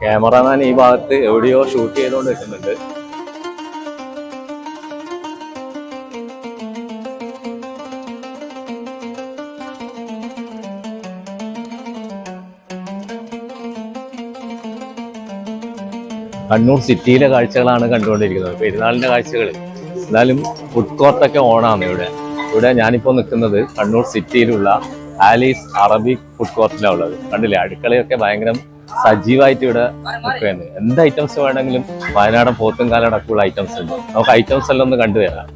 Cameraman ഈ ഭാഗത്ത് എവിടെയോ ഷൂട്ട് ചെയ്തുകൊണ്ട് നിൽക്കുന്നുണ്ട്. കണ്ണൂർ സിറ്റിയിലെ കാഴ്ചകളാണ് കണ്ടുകൊണ്ടിരിക്കുന്നത്, പെരുന്നാളിന്റെ കാഴ്ചകൾ. എന്നാലും ഫുഡ് കോർട്ടൊക്കെ ഓണാണ് ഇവിടെ ഞാനിപ്പോൾ നിൽക്കുന്നത് കണ്ണൂർ സിറ്റിയിലുള്ള ആലീസ് അറബിക് ഫുഡ് കോർട്ടിലാണ് ഉള്ളത്. കണ്ടില്ലേ, അടുക്കളയൊക്കെ ഭയങ്കര സജീവമായിട്ട് ഇവിടെ നിൽക്കുകയാണ്. എന്ത് ഐറ്റംസ് വേണമെങ്കിലും വയനാടൻ പോത്തുംകാലടക്കമുള്ള ഐറ്റംസ് ഉണ്ട്. നമുക്ക് ഐറ്റംസ് എല്ലാം ഒന്ന് കണ്ടുവരാം.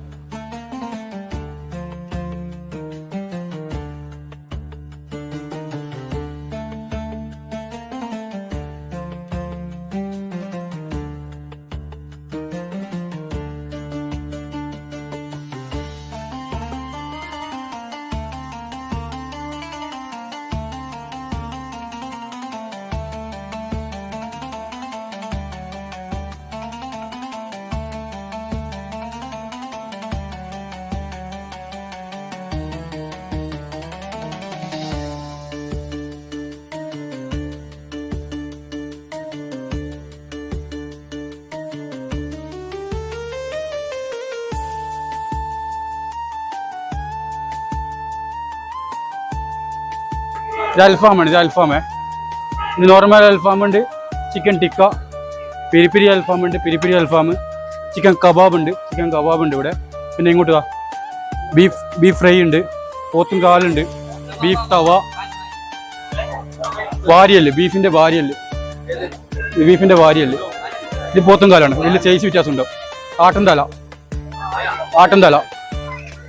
ഇത് അൽഫാമാണ്. ഇത് അൽഫാമേ. ഇത് നോർമൽ അൽഫാമുണ്ട്, ചിക്കൻ ടിക്ക, പെരി അൽഫാമുണ്ട്, പെരി അൽഫാം, ചിക്കൻ കബാബ് ഉണ്ട് ഇവിടെ. പിന്നെ ഇങ്ങോട്ട് ബീഫ് ഫ്രൈ ഉണ്ട്, പോത്തും കാലുണ്ട്, ബീഫ് തവ, വാരിയല്, ബീഫിന്റെ വാരിയല്. ഇത് പോത്തും കാലാണ്. ഇതിൽ സൈസ് വ്യത്യാസം ഉണ്ടാവും. ആട്ടൻ തല.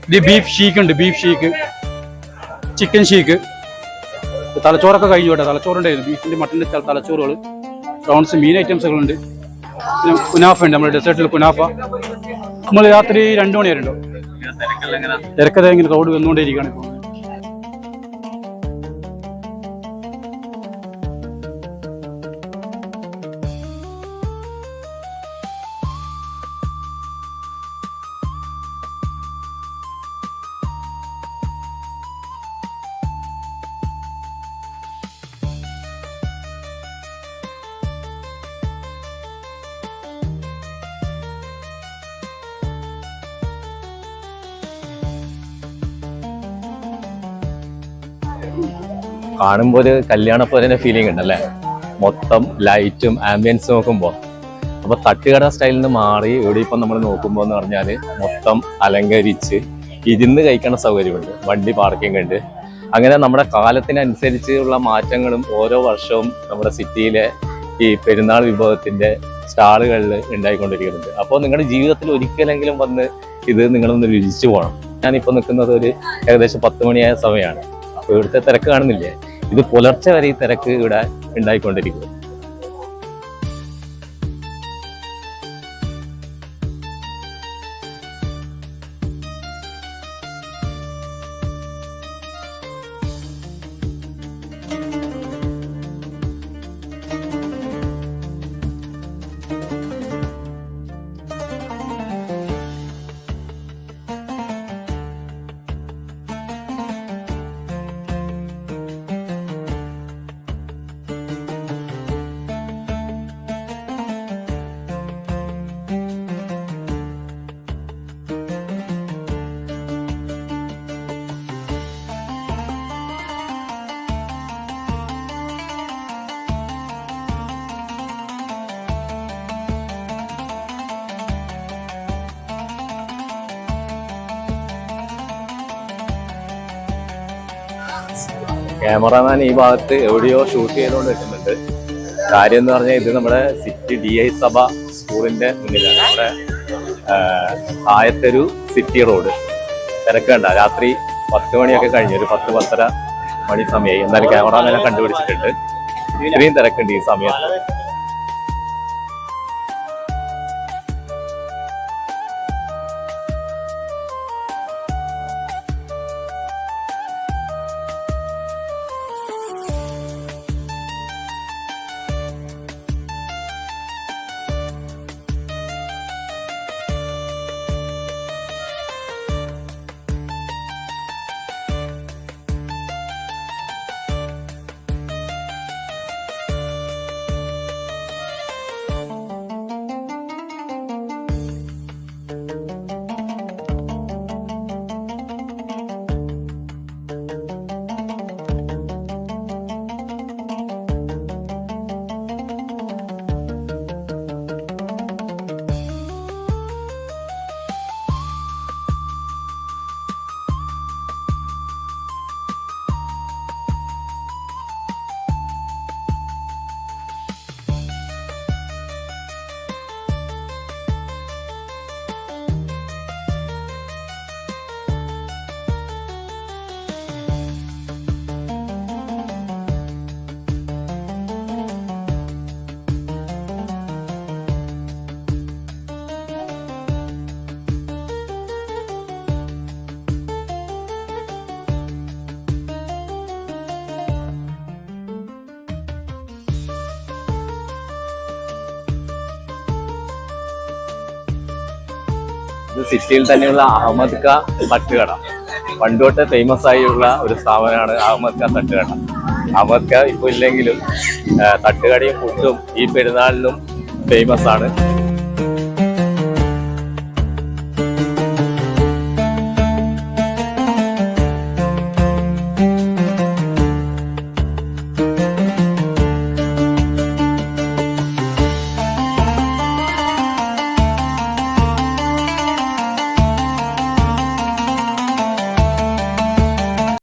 ഇത് ബീഫ് ഷീക്ക് ഉണ്ട്, ചിക്കൻ ഷീക്ക്. തലച്ചോറൊക്കെ കഴിഞ്ഞു കേട്ടോ. തലച്ചോറുണ്ടായിരുന്നു, ബീഫിന്റെ മട്ടന്റെ തലച്ചോറുകൾ, പ്രോൺസ്, മീൻ ഐറ്റംസുകളുണ്ട്. പിന്നെ കുനാഫ ഉണ്ട്, നമ്മുടെ ഡെസേർട്ടിൽ കുനാഫ. നമ്മൾ രാത്രി 2 മണി വരെ ഉണ്ടോ. തിരക്കഥ ഇങ്ങനെ റോഡ് വന്നുകൊണ്ടേയിരിക്കുകയാണ് ഇപ്പോൾ. കാണുമ്പോൾ ഒരു കല്യാണപ്പോരൻ്റെ ഫീലിംഗ് ഉണ്ടല്ലേ, മൊത്തം ലൈറ്റും ആംബിയൻസും നോക്കുമ്പോൾ. അപ്പോൾ തട്ടുകട സ്റ്റൈലിൽ നിന്ന് മാറി ഇവിടെ ഇപ്പം നമ്മൾ നോക്കുമ്പോൾ എന്ന് പറഞ്ഞാൽ മൊത്തം അലങ്കരിച്ച് ഇരുന്ന് കഴിക്കണ സൗകര്യമുണ്ട്, വണ്ടി പാർക്കിംഗ് ഉണ്ട്. അങ്ങനെ നമ്മുടെ കാലത്തിനനുസരിച്ചുള്ള മാറ്റങ്ങളും ഓരോ വർഷവും നമ്മുടെ സിറ്റിയിലെ ഈ പെരുന്നാൾ വിഭവത്തിൻ്റെ സ്റ്റാളുകളിൽ ഉണ്ടായിക്കൊണ്ടിരിക്കുന്നുണ്ട്. അപ്പോൾ നിങ്ങളുടെ ജീവിതത്തിൽ ഒരിക്കലെങ്കിലും വന്ന് ഇത് നിങ്ങളൊന്ന് രുചിച്ചു പോകണം. ഞാനിപ്പോൾ നിൽക്കുന്നത് ഒരു ഏകദേശം 10 മണിയായ സമയമാണ്. അപ്പോൾ ഇവിടുത്തെ തിരക്ക് കാണുന്നില്ലേ, ഇത് പുലർച്ചെ വരെ ഈ തിരക്ക് ഇവിടെ ഉണ്ടായിക്കൊണ്ടിരിക്കുന്നു. ക്യാമറമാൻ ഈ ഭാഗത്ത് എവിടെയോ ഷൂട്ട് ചെയ്തുകൊണ്ട് നിൽക്കുന്നുണ്ട്. കാര്യം എന്ന് പറഞ്ഞാൽ ഇത് നമ്മുടെ സിറ്റി DI സഭ സ്കൂളിന്റെ മുന്നിലാണ്. നമ്മുടെ ആയത്തൊരു സിറ്റി റോഡ്. തിരക്കണ്ട, രാത്രി 10 മണിയൊക്കെ കഴിഞ്ഞു, ഒരു 10-10:30 മണി സമയമായി. എന്നാലും ക്യാമറമാനെ കണ്ടുപിടിച്ചിട്ടുണ്ട്. ഇത്രയും തിരക്കുണ്ട് ഈ സമയത്ത്. ഇത് സിറ്റിയിൽ തന്നെയുള്ള അഹമ്മദ് ക തട്ടുകട. പണ്ട് തൊട്ട് ഫേമസ് ആയുള്ള ഒരു സ്ഥാപനമാണ് അഹമ്മദ് ക തട്ടുകട. അഹമ്മദ് ക ഇപ്പോൾ ഇല്ലെങ്കിലും തട്ടുകടയും ഫുഡും ഈ പെരുന്നാളിനും ഫേമസ് ആണ്.